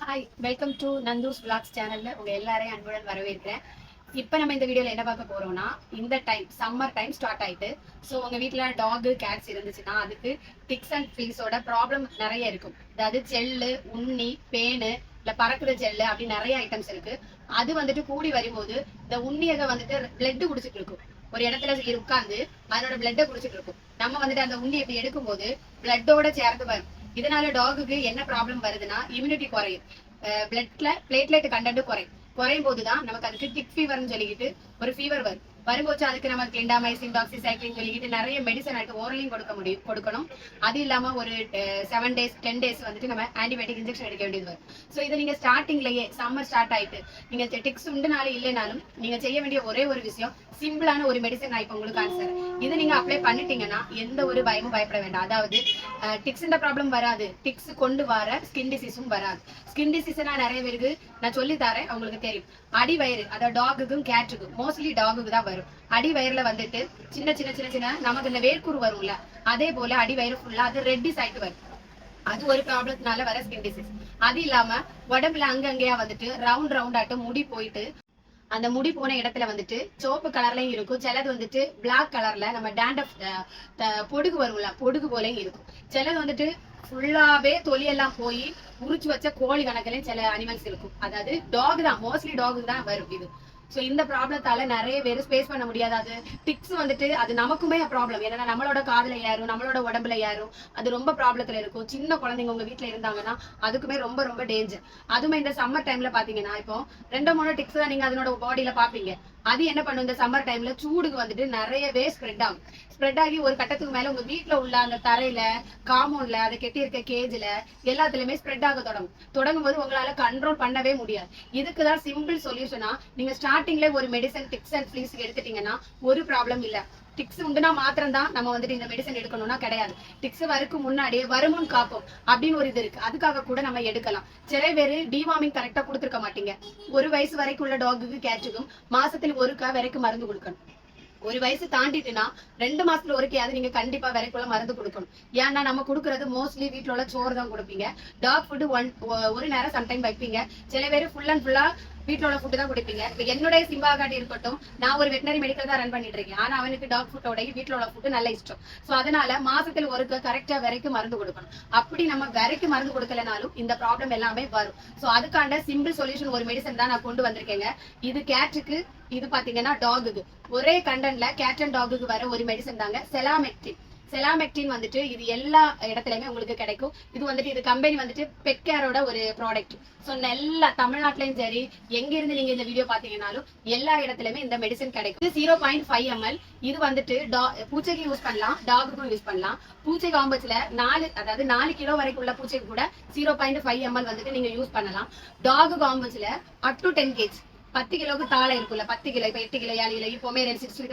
Hi, welcome to Nandhu's vlogs சேனல்ல உங்க எல்லாரையும் அன்புடன் வரவேற்கிறேன். இப்போ நம்ம இந்த வீடியோல என்ன பார்க்க போறோம்னா, இந்த டைம் சம்மர் டைம் ஸ்டார்ட் ஆயிட்டு. ஸோ உங்க வீட்டில் டாக் கேட்ஸ் இருந்துச்சுன்னா அதுக்கு டிக்ஸ் அண்ட் ஃப்ளீஸோட ப்ராப்ளம் நிறைய இருக்கும். அதாவது செல்லு, உண்ணி, பேனு, இல்லை பறக்குற செல்லு அப்படி நிறைய ஐட்டம்ஸ் இருக்கு. அது வந்துட்டு கூடி வரும்போது இந்த உண்ணியக வந்துட்டு பிளட் குடிச்சிட்டு இருக்கும். ஒரு இடத்துல உட்காந்து அதனோட பிளட்டை குடிச்சிட்டு இருக்கும். நம்ம வந்துட்டு அந்த உண்ணி இப்படி எடுக்கும்போது பிளட்டோட சேர்ந்து வரும். இதனால டாகுக்கு என்ன ப்ராப்ளம் வருதுன்னா, இம்யூனிட்டி குறையும், பிளட்ல பிளேட்லெட் கண்டென்ட் குறையும் போதுதான் நமக்கு அதுக்கு டிக் ஃபீவர்னு சொல்லிக்கிட்டு ஒரு ஃபீவர் வரும்போது அதுக்கு நம்ம கிளிண்டாமைசின், டாக்ஸிசைக்ளின் சொல்லிக்கிட்டு நிறைய மெடிசன் ஆகிட்டு ஓரலையும் கொடுக்கணும். அது இல்லாம ஒரு 7 days 10 days வந்துட்டு நம்ம ஆன்டிபயோட்டிக் இன்ஜெக்ஷன் எடுக்க வேண்டியது வரும். ஸோ இதை நீங்க ஸ்டார்டிங்லயே சம்மர் ஸ்டார்ட் ஆயிட்டு நீங்க டிக்ஸ் உண்டுனாலும் இல்லைனாலும் நீங்க செய்ய வேண்டிய ஒரே ஒரு விஷயம், சிம்பிளான ஒரு மெடிசன் நான் இப்போ உங்களுக்கு ஆன்சர் இது நீங்க அப்ளை பண்ணிட்டீங்கன்னா எந்த ஒரு பயமும் பயப்பட வேண்டாம். அதாவது டிக்ஸ் ப்ராப்ளம் வராது, டிக்ஸ் கொண்டு வர ஸ்கின் டிசீஸும் வராது. ஸ்கின் டிசீஸ்னா நிறைய பேருக்கு நான் சொல்லி தரேன், உங்களுக்கு தெரியும். அடி வயிறு, அதாவது டாகுக்கும் கேட்டுக்கும், மோஸ்ட்லி டாகுக்கு தான் வரும். அடி வயிறுல வந்துட்டு சின்ன சின்ன சின்ன சின்ன நமக்கு இந்த வேர்க்குரு வரும்ல, அதே போல அடி வயிறு ஃபுல்லா அது ரெட்டிஸ் ஆயிட்டு வரும். அது ஒரு ப்ராப்ளத்தினால வர ஸ்கின் டிசீஸ். அது இல்லாம உடம்புல அங்கங்கேயா வந்துட்டு ரவுண்ட் ஆட்டு முடி போயிட்டு அந்த முடி போன இடத்துல வந்துட்டு சோப்பு கலர்லயும் இருக்கும், சிலது வந்துட்டு பிளாக் கலர்ல நம்ம டேண்டப் பொடுகு வரும்ல, பொடுகு போலயும் இருக்கும். சிலது வந்துட்டு ஃபுல்லாவே தொலியெல்லாம் போய் உரிச்சு வச்ச கோழி கணக்குலயும் சில அனிமல்ஸ் இருக்கும். அதாவது டாக் தான், மோஸ்ட்லி டாக் தான் வரும் இது. ஸோ இந்த ப்ராப்ளத்தால நிறைய பேர் ஸ்பேஸ் பண்ண முடியாது. அது டிக்ஸ் வந்துட்டு அது நமக்குமே ப்ராப்ளம். ஏன்னா நம்மளோட காதுல ஏறும், நம்மளோட உடம்புல ஏறும், அது ரொம்ப ப்ராப்ளத்துல இருக்கும். சின்ன குழந்தைங்க உங்க வீட்டுல இருந்தாங்கன்னா அதுக்குமே ரொம்ப ரொம்ப டேஞ்சர். அதுவுமே இந்த சம்மர் டைம்ல பாத்தீங்கன்னா இப்போ 2-3 டிக்ஸ் தான் நீங்க அதனோட பாடியில பாப்பீங்க. அது என்ன பண்ணும், இந்த சம்மர் டைம்ல சூடுக்கு வந்துட்டு நிறையவே ஸ்ப்ரெட் ஆகி ஒரு கட்டத்துக்கு மேல உங்க வீட்டுல உள்ள அந்த தரையில, காம்பவுண்ட்ல, அதை கெட்டி இருக்க கேஜ்ல எல்லாத்துலயுமே ஸ்ப்ரெட் ஆக தொடங்கும் போது உங்களால கண்ட்ரோல் பண்ணவே முடியாது. இதுக்குதான் சிம்பிள் சொல்யூஷனா நீங்க ஸ்டார்டிங்ல ஒரு மெடிசன் டிக்ஸ் அண்ட் ஃப்ளீஸ் எடுத்துட்டீங்கன்னா ஒரு ப்ராப்ளம் இல்ல. டிக்ஸ் உண்டுனா மாத்திரம் தான் நம்ம வந்துட்டு இந்த மெடிசன் எடுக்கணும்னா கிடையாது. டிக்ஸ் வரைக்கு முன்னாடியே வருமுன் காப்போம் அப்படின்னு ஒரு இது இருக்கு, அதுக்காக கூட நம்ம எடுக்கலாம். சில பேரு டிவார்மிங் கரெக்டா கொடுத்துருக்க மாட்டீங்க. 1 வயசு வரைக்கும் உள்ள டாகுக்கு கேட்சுக்கும் மாசத்துல ஒருக்கா வரைக்கும் மருந்து கொடுக்கணும். 1 வயசு தாண்டிட்டுனா 2 மாசத்துல ஒருக்கையாவது நீங்க கண்டிப்பா வரைக்குள்ள மருந்து கொடுக்கணும். ஏன்னா நம்ம கொடுக்கறது மோஸ்ட்லி வீட்டுல உள்ள சோறு தான் கொடுப்பீங்க. டாக் ஃபுட்டு ஒரு நேரம் சம்டைம் வைப்பீங்க. சில பேர் ஃபுல் அண்ட் ஃபுல்லா வீட்டுல உள்ள ஃபுட்டு தான் கொடுப்பீங்க. இப்ப என்னுடைய சிம்பா காட்டி இருக்கட்டும், நான் ஒரு வெட்டினரி மெடிக்கல் தான் ரன் பண்ணிட்டு இருக்கேன். ஆனா அவனுக்கு டாக் ஃபுட்டோட வீட்டுல உள்ள ஃபுட்டு நல்ல இஷ்டம். சோ அதனால மாசத்துல ஒருக்க கரெக்டா வரைக்கும் மருந்து கொடுக்கணும். அப்படி நம்ம வரைக்கும் மருந்து கொடுக்கலனாலும் இந்த ப்ராப்ளம் எல்லாமே வரும். சோ அதுக்கான சிம்பிள் சொல்யூஷன் ஒரு மெடிசன் தான் நான் கொண்டு வந்திருக்கேங்க. இது கேட்டுக்கு, இது பாத்தீங்கன்னா டாகுக்கு. ஒரே கண்டென்ட்ல கேட் அண்ட் டாகுக்கு வர ஒரு மெடிசன் தாங்க செலாமெக்டின் வந்துட்டு இது எல்லா இடத்துலயுமே உங்களுக்கு கிடைக்கும். இது வந்துட்டு இது கம்பெனி வந்துட்டு பெட்கேரோட ஒரு ப்ராடக்ட். ஸோ எல்லா தமிழ்நாட்டிலையும் சரி, எங்க இருந்து நீங்க இந்த வீடியோ பாத்தீங்கன்னாலும் எல்லா இடத்துலயுமே இந்த மெடிசன் கிடைக்கும். 0.5 ml. இது வந்துட்டு பூச்சைக்கு யூஸ் பண்ணலாம், டாகுக்கும் யூஸ் பண்ணலாம். பூச்சை காம்பஸ்ல 4 கிலோ வரைக்கும் உள்ள பூச்சைக்கு கூட 0.5 ml வந்துட்டு நீங்க யூஸ் பண்ணலாம். டாகு காம்பஸ்ல அப் டு 10 kg, 10 கிலோக்கு தாழை இருக்குல்ல, 10 கிலோ, இப்ப 8 கிலோ, 7 கிலோ, இப்போமே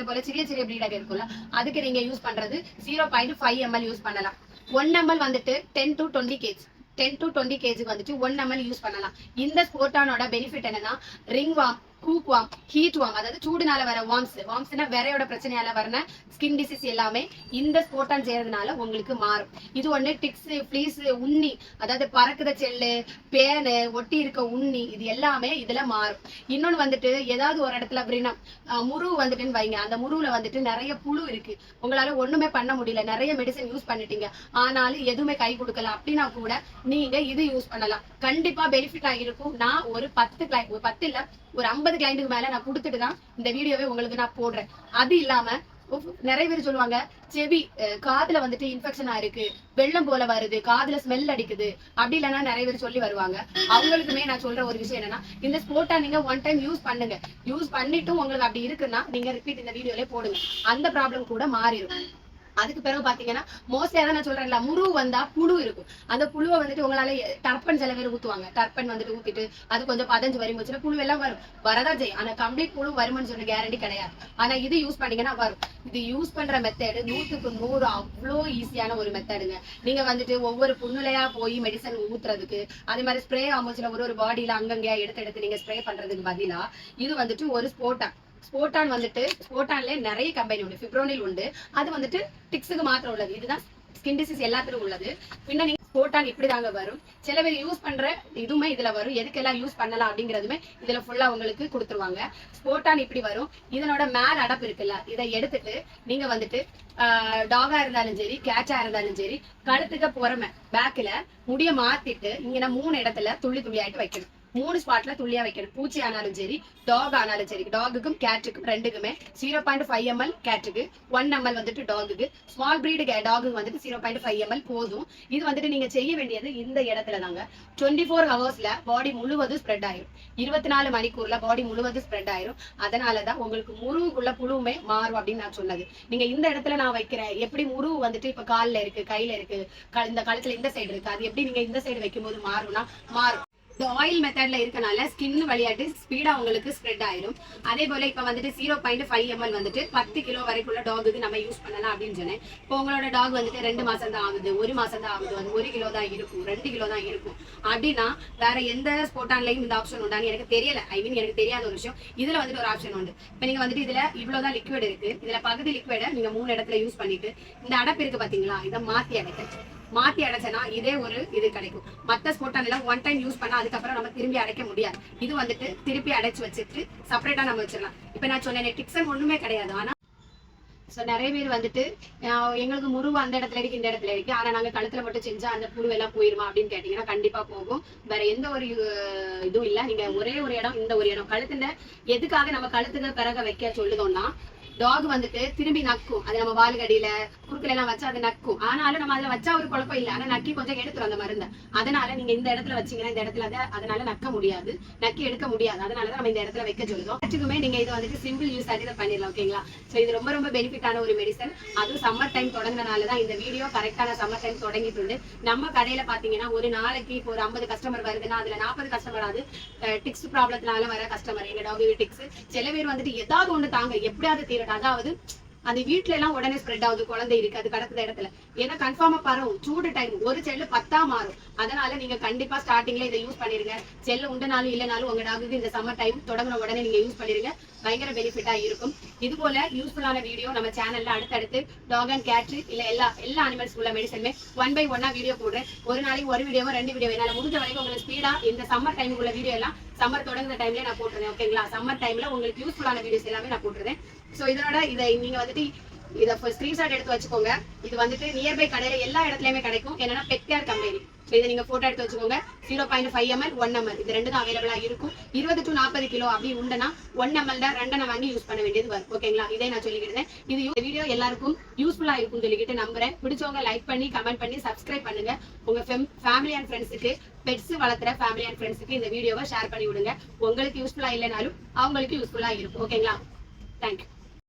போல சிறிய பிரீடாக இருக்குல்ல, அதுக்கு நீங்க யூஸ் பண்றது 0.5 ml யூஸ் பண்ணலாம். 1 ml வந்துட்டு 10 to 20 kg, 10 to 20 kg வந்துட்டு 1 ml யூஸ் பண்ணலாம். இந்த ஸ்போர்டானோட பெனிஃபிட் என்னன்னா, ring warm, cook warm, heat warm, அதாவது சூடுனால வர வார்ம்ஸ்னா விரையோட பிரச்சனையால வர ஸ்கின் டிசீஸ் எல்லாமே இந்த ஸ்போர்டான் செய்யறதுனால உங்களுக்கு மாறும். இது ஒண்ணு. டிக்ஸ், ஃப்ளீஸ், உண்ணி, அதாவது பறக்குத செல்லு, பேனு, ஒட்டி இருக்க உண்ணி, இது எல்லாமே இதுல மாறும். இன்னொன்னு வந்துட்டு ஏதாவது ஒரு இடத்துல விரினம், முருவு வந்துட்டுன்னு வைங்க, அந்த முருவுல வந்துட்டு நிறைய புழு இருக்கு, உங்களால ஒண்ணுமே பண்ண முடியல, நிறைய மெடிசன் யூஸ் பண்ணிட்டீங்க, ஆனாலும் எதுவுமே கை கொடுக்கல அப்படின்னா கூட நீங்க இது யூஸ் பண்ணலாம். கண்டிப்பா பெனிஃபிட் ஆகிருக்கும். நான் ஒரு 10 இல்ல ஒரு 50 கிளைண்ட்டுக்கு மேல நான் கொடுத்துட்டு தான் இந்த வீடியோவே உங்களுக்கு நான் போடுறேன். அது இல்லாம நிறைய பேர் சொல்லுவாங்க, செவி காதுல வந்துட்டு இன்ஃபெக்ஷன் ஆயிருக்கு, வெள்ளம் போல வருது, காதுல ஸ்மெல் அடிக்குது, அப்படி இல்லைன்னா நிறைய பேர் சொல்லி வருவாங்க. அவங்களுக்குமே நான் சொல்ற ஒரு விஷயம் என்னன்னா, இந்த ஸ்போர்ட்டா நீங்க 1 டைம் யூஸ் பண்ணுங்க. யூஸ் பண்ணிட்டும் உங்களுக்கு அப்படி இருக்குன்னா நீங்க ரிப்பீட் இந்த வீடியோல போடுங்க, அந்த ப்ராப்ளம் கூட மாறிடும். அதுக்கு பிறகு பாத்தீங்கன்னா மோஸ்ட்லி நான் சொல்றேன்ல, முருவு வந்தா புழு இருக்கும். அந்த புழுவை வந்துட்டு உங்களால டர்பன் சில பேர் ஊத்துவாங்க, டர்பன் வந்துட்டு ஊத்திட்டு அது கொஞ்சம் 15 வரும் போச்சுன்னா புழு எல்லாம் வரும், வரதா செய்யும். ஆனா கம்ப்ளீட் புழு வருமானு சொல்ற கேரண்டி கிடையாது. ஆனா இது யூஸ் பண்ணீங்கன்னா வரும். இது யூஸ் பண்ற மெத்தடு 100க்கு 100 அவ்வளோ ஈஸியான ஒரு மெத்தடுங்க. நீங்க வந்துட்டு ஒவ்வொரு புண்ணுலையா போய் மெடிசன் ஊத்துறதுக்கு, அதே மாதிரி ஸ்ப்ரே ஆம்போச்சுல ஒரு பாடியில அங்கங்கயா எடுத்து நீங்க ஸ்ப்ரே பண்றதுக்கு பதிலா இது வந்துட்டு ஒரு ஸ்போர்டான் வந்துட்டு, ஸ்போர்டான்ல நிறைய கம்பெனி உண்டு, ஃபிப்ரோனில் உண்டு, அது வந்துட்டு டிக்ஸுக்கு மாத்திரம் உள்ளது. இதுதான் ஸ்கின் டிசீஸ் எல்லாத்துக்கும் உள்ளது. பின்ன நீங்க ஸ்போட்டான் இப்படிதாங்க வரும். சில பேர் யூஸ் பண்ற இதுவுமே இதுல வரும். எதுக்கெல்லாம் யூஸ் பண்ணலாம் அப்படிங்கறதுமே இதுல ஃபுல்லா உங்களுக்கு கொடுத்துருவாங்க. ஸ்போட்டான் இப்படி வரும். இதனோட மேல அடப்பு இருக்குல்ல, இதை எடுத்துட்டு நீங்க வந்துட்டு டாகா இருந்தாலும் சரி, கேட்சா இருந்தாலும் சரி, கழுத்துக்கு புறமை பேக்ல முடிய மாத்திட்டு இங்க 3 இடத்துல துள்ளி துள்ளி ஆயிட்டு வைக்கணும். 3 ஸ்பாட்ல துள்ளியா வைக்கணும். பூச்சி ஆனாலும் சரி, டாக் ஆனாலும் சரி, டாகுக்கும் கேட்டுக்கும் ரெண்டுக்குமே 0.5 ml கேட்டுக்கு, 1 ml வந்துட்டு டாகுக்கு, ஸ்மால் பிரீடு டாகுக்கு வந்துட்டு 0.5 ml போதும். இது வந்துட்டு நீங்க செய்ய வேண்டியது இந்த இடத்துல தாங்க. 24 ஹவர்ஸ்ல பாடி முழுவதும் ஸ்ப்ரெட் ஆயிரும். 24 மணிக்கூர்ல பாடி முழுவதும் ஸ்ப்ரெட் ஆயிரும். அதனாலதான் உங்களுக்கு முருகுக்குள்ள புழுவுமே மாறும் அப்படின்னு நான் சொன்னது. நீங்க இந்த இடத்துல நான் வைக்கிறேன், எப்படி முருகு வந்துட்டு இப்ப கால்ல இருக்கு, கையில இருக்கு, இந்த கழுத்துல இந்த சைடு இருக்கு, அது எப்படி நீங்க இந்த சைடு வைக்கும் போது மாறும்னா மாறும். இந்த ஆயில் மெத்தட்ல இருக்கனால ஸ்கின் வழியாட்டு ஸ்பீடா உங்களுக்கு ஸ்ப்ரெட் ஆயிரும். அதே போல இப்ப வந்துட்டு 0.5 ml வந்துட்டு 10 கிலோ வரைக்குள்ள டாகுக்கு நம்ம யூஸ் பண்ணலாம் அப்படின்னு சொன்னேன். இப்போ உங்களோட டாக் வந்துட்டு 2 மாசம் தான் ஆகுது, 1 மாசம் தான் ஆகுது, அது 1 கிலோ தான் இருக்கும், 2 கிலோ தான் இருக்கும் அப்படின்னா வேற எந்த ஸ்போட்டான்லயும் இந்த ஆப்ஷன் உண்டான்னு எனக்கு தெரியல. எனக்கு தெரியாத ஒரு விஷயம். இதுல வந்துட்டு ஒரு ஆப்ஷன் உண்டு. இப்ப நீங்க வந்துட்டு இதுல இவ்வளவுதான் லிக்விட் இருக்கு. இதுல பகுதி லிக்விட நீங்க 3 இடத்துல யூஸ் பண்ணிட்டு இந்த அடப்பு இருக்கு பாத்தீங்களா, இதை மாத்தி அடைச்சனா இதே ஒரு இது கிடைக்கும். மத்த ஸ்போட்டான் எல்லாம் 1 டைம் யூஸ் பண்ணா அதுக்கப்புறம் நம்ம திரும்பி அடைக்க முடியாது. இது வந்துட்டு திருப்பி அடைச்சு வச்சுட்டு செப்பரேட்டா நம்ம வச்சிடலாம். இப்ப நான் சொன்னேன் டிக்ஸன் ஒண்ணுமே கிடையாது. ஆனா நிறைய பேர் வந்துட்டு எங்களுக்கு முருகு அந்த இடத்துல இருக்கு, இந்த இடத்துல இருக்கு, ஆனா நாங்க கழுத்துல மட்டும் செஞ்சா அந்த புழு எல்லாம் போயிருமா அப்படின்னு கேட்டீங்கன்னா கண்டிப்பா போகும். வேற எந்த ஒரு இதுவும் இல்ல. நீங்க ஒரே ஒரு இடம், இந்த ஒரு இடம் கழுத்துல எதுக்காக நம்ம கழுத்துக்கு பிறகு வைக்க சொல்லுதோம்னா, டாக் வந்துட்டு திரும்பி நக்கும். அது நம்ம வால்கடியில குறுக்கல எல்லாம் வச்சா அது நக்கும். ஆனாலும் நம்ம அதுல வச்சா ஒரு குழப்பம் இல்லை, ஆனா நக்கி கொஞ்சம் எடுத்துரும் அந்த மருந்தை. அதனால நீங்க இந்த இடத்துல வச்சீங்கன்னா இந்த இடத்துல அதனால நக்க முடியாது, நக்கி எடுக்க முடியாது. அதனாலதான் நம்ம இந்த இடத்துல வைக்க சொல்லுதோம். ஆக்சுவலுமே நீங்க இது வந்துட்டு சிம்பிள் யூஸ் ஆகி பண்ணிடலாம். ஓகேங்களா? சோ இது ரொம்ப ரொம்ப பெனிஃபிட்டான ஒரு மெடிசன். அதுவும் சம்மர் டைம் தொடங்கினாலதான் இந்த வீடியோ கரெக்டான சம்மர் டைம் தொடங்கிட்டு உண்டு. நம்ம கடையில பாத்தீங்கன்னா ஒரு நாளைக்கு இப்போ ஒரு 50 கஸ்டமர் வருதுன்னா அதுல 40 கஸ்டமர் அது டிக்ஸ் ப்ராப்ளத்தினால வர கஸ்டமர். எங்க டாக் டிக்ஸ் சில பேர் வந்துட்டு ஏதாவது ஒண்ணு தாங்க எப்படியாவது தீரட்டும், அதாவது அந்த வீட்டுல எல்லாம் உடனே ஸ்ப்ரெட் ஆகுது, குழந்தை இருக்கு, அது கிடக்குற இடத்துல ஏன்னா கன்ஃபார்மா பரவும். சூடு டைம் ஒரு செல்லு 10 மாறும். அதனால நீங்க கண்டிப்பா ஸ்டார்டிங்ல இதை யூஸ் பண்ணிருங்க. செல்லு உண்டனாலும் இல்லனாலும் உங்க டாகுக்கு இந்த சம்மர் டைம் தொடங்கின உடனே நீங்க யூஸ் பண்ணிருங்க. பயங்கர பெனிஃபிட்டா இருக்கும். இது போல யூஸ்ஃபுல்லான வீடியோ நம்ம சேனல்ல அடுத்தடுத்து டாக் அண்ட் கேட் இல்ல எல்லா அனிமல்ஸ் உள்ள மெடிசனுமே 1 by 1 வீடியோ போடுறேன். ஒரு நாளைக்கு ஒரு வீடியோவோ 2 வீடியோ என்னால முடிஞ்ச வரைக்கும் உங்களுக்கு ஸ்பீடா இந்த சம்மர் டைமுக்குள்ள வீடியோ எல்லாம் சம்மர் தொடங்குற டைம்ல நான் போட்டுருந்தேன். ஓகேங்களா? சம்மர் டைம்ல உங்களுக்கு யூஸ்ஃபுல்லான வீடியோஸ் எல்லாமே நான் போட்டுருந்தேன். சோ இதோட இதை நீங்க வந்துட்டு இதை ஸ்கிரீன்ஷாட் எடுத்து வச்சுக்கோங்க. இது வந்துட்டு நியர்பை கடையில எல்லா இடத்துலயுமே கிடைக்கும். என்னன்னா பெட் கேர் கம்பெனி. இதை நீங்க போட்டோ எடுத்து வச்சுக்கோங்க. 0.5 ml 1 ml இது ரெண்டு தான் அவைலபிளா இருக்கும். 20 to 40 கிலோ அப்படி உண்டுனா 1 ml தான் 2 வாங்கி யூஸ் பண்ண வேண்டியது வரும். ஓகேங்களா? இதே நான் சொல்லிக்கிட்டேன். இது வீடியோ எல்லாருக்கும் யூஸ்ஃபுல்லா இருக்கும் சொல்லிக்கிட்டு நம்புறேன். பிடிச்சவங்க லைக் பண்ணி கமெண்ட் பண்ணி சப்ஸ்கிரைப் பண்ணுங்க. உங்க ஃபேமிலி அண்ட் ஃப்ரெண்ட்ஸுக்கு, பெட்ஸ் வளர்த்துற ஃபேமிலி அண்ட் ஃப்ரெண்ட்ஸுக்கு இந்த வீடியோவை ஷேர் பண்ணி விடுங்க. உங்களுக்கு யூஸ்ஃபுல்லா இல்லைனாலும் அவங்களுக்கு யூஸ்ஃபுல்லா இருக்கும். ஓகேங்களா? தேங்க்யூ.